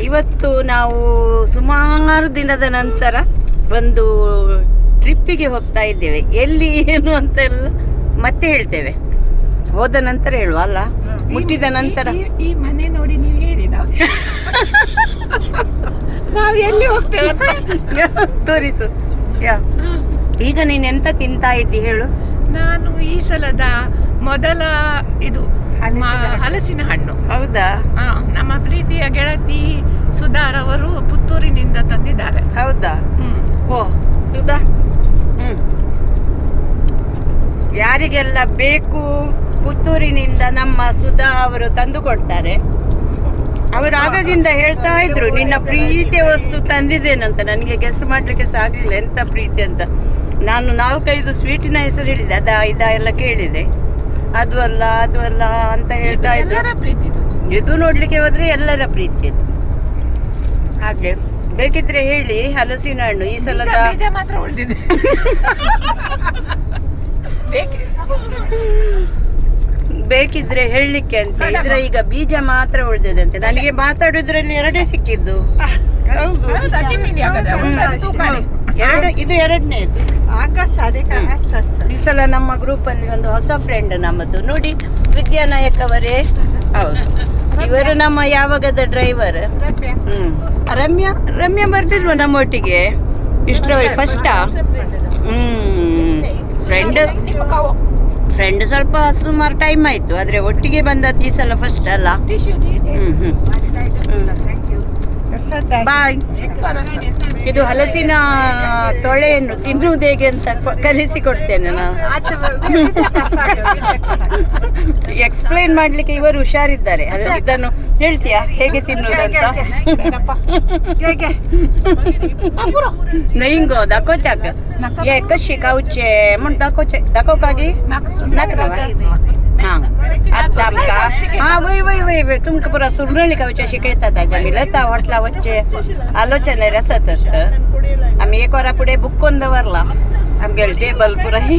ಇವತ್ತು ನಾವು ಸುಮಾರು ದಿನದ ನಂತರ ಒಂದು ಟ್ರಿಪ್ಪಿಗೆ ಹೋಗ್ತಾ ಇದ್ದೇವೆ. ಎಲ್ಲಿ ಏನು ಅಂತೆಲ್ಲ ಮತ್ತೆ ಹೇಳ್ತೇವೆ, ಹೋದ ನಂತರ ಹೇಳುವ ಅಲ್ಲ, ಮುಟ್ಟಿದ ನಂತರ. ಈ ಮನೆ ನೋಡಿ ನೀವು ಹೇಳಿ ನಾವು ಎಲ್ಲಿ ಹೋಗ್ತೇವೆ ತೋರಿಸು. ಈಗ ನೀನ್ ಎಂತ ತಿಂತಾ ಇದ್ದಿ ಹೇಳು. ನಾನು ಈ ಸಲದ ಮೊದಲ ಇದು ಹಲಸಿನ ಹಣ್ಣು. ಹೌದಾ? ನಮ್ಮ ಪ್ರೀತಿಯ ಗೆಳತಿ ಸುಧಾರ್ ಅವರು ಪುತ್ತೂರಿನಿಂದ ತಂದಿದ್ದಾರೆ. ಹೌದಾ? ಓ ಸುಧಾ, ಯಾರಿಗೆಲ್ಲ ಬೇಕು ಪುತ್ತೂರಿನಿಂದ ನಮ್ಮ ಸುಧಾ ಅವರು ತಂದು ಕೊಡ್ತಾರೆ. ಅವರು ಆಗದಿಂದ ಹೇಳ್ತಾ ಇದ್ರು ನಿನ್ನ ಪ್ರೀತಿಯ ವಸ್ತು ತಂದಿದ್ದೇನಂತ. ನನಗೆ ಗೆಸ್ ಮಾಡ್ಲಿಕ್ಕೆ ಸಾಗಲಿಲ್ಲ ಎಂತ ಪ್ರೀತಿ ಅಂತ. ನಾನು 4-5 ಸ್ವೀಟಿನ ಹೆಸರು ಹೇಳಿದೆ, ಇದ ಎಲ್ಲ ಕೇಳಿದೆ. ಅದು ಅಲ್ಲ ಅಂತ ಹೇಳ್ತಾ ಇದ್ರು. ಇದು ನೋಡ್ಲಿಕ್ಕೆ ಹೋದ್ರೆ ಎಲ್ಲರ ಪ್ರೀತಿ ಅದು. ಹಾಗೆ ಬೇಕಿದ್ರೆ ಹೇಳಿ ಹಲಸಿನ ಹಣ್ಣು ಈ ಸಲದ ಮಾತ್ರ ಉಳಿದಿದೆ. ಬೇಕಿದ್ರೆ ಹೇಳಲಿಕ್ಕೆ ಅಂತ ಇದ್ರೆ ಈಗ ಬೀಜ ಮಾತ್ರ ಉಳಿದಿದೆ ಅಂತೆ. ನನಗೆ ಮಾತಾಡೋದ್ರಲ್ಲಿ 2 ಸಿಕ್ಕಿದ್ದು. ಇದು 2ನೇದು. ಈ ಸಲ ನಮ್ಮ ಗ್ರೂಪ್ ಅಲ್ಲಿ ಒಂದು ಹೊಸ ಫ್ರೆಂಡ್ ನಮ್ಮದು ನೋಡಿ, ವಿದ್ಯಾನಾಯಕ್ ಅವರೇ. ಹೌದು, ಇವರು ನಮ್ಮ ಯಾವಾಗದ ಡ್ರೈವರ್. ರಮ್ಯಾ ಬರ್ದಿಲ್ವ ನಮ್ಮೊಟ್ಟಿಗೆ ಇಷ್ಟರವರೆಗೆ? ಫಸ್ಟಾ? ಫ್ರೆಂಡ್ ಸ್ವಲ್ಪ ಸುಮಾರು ಟೈಮ್ ಆಯ್ತು, ಆದ್ರೆ ಒಟ್ಟಿಗೆ ಬಂದದ್ದು ಈ ಸಲ ಫಸ್ಟ್ ಅಲ್ಲ. ಬಾಯ್. ಇದು ಹಲಸಿನ ತೊಳೆಯನ್ನು ತಿನ್ನುವುದು ಹೇಗೆ ಅಂತ ಕಲಿಸಿಕೊಡ್ತೇನೆ ನಾನು. ಎಕ್ಸ್ಪ್ಲೈನ್ ಮಾಡ್ಲಿಕ್ಕೆ ಇವರು ಹುಷಾರಿದ್ದಾರೆ. ಇದನ್ನು ಹೇಳ್ತೀಯಾ ಹೇಗೆ ತಿನ್ನುವುದಂತ? ನೈಂಗೋ दाखवत्याक ये कशी खाऊचे म्हण दाखोवपागी आता आमकां वय तुमकां पुरा सुरळी खावचे शिकयतात. आमी लता हॉटला वच्चे आलोचनेर आसात. आमी 1 वरा फुडें बूक करून दवरला आमगेलें टेबल पुराय.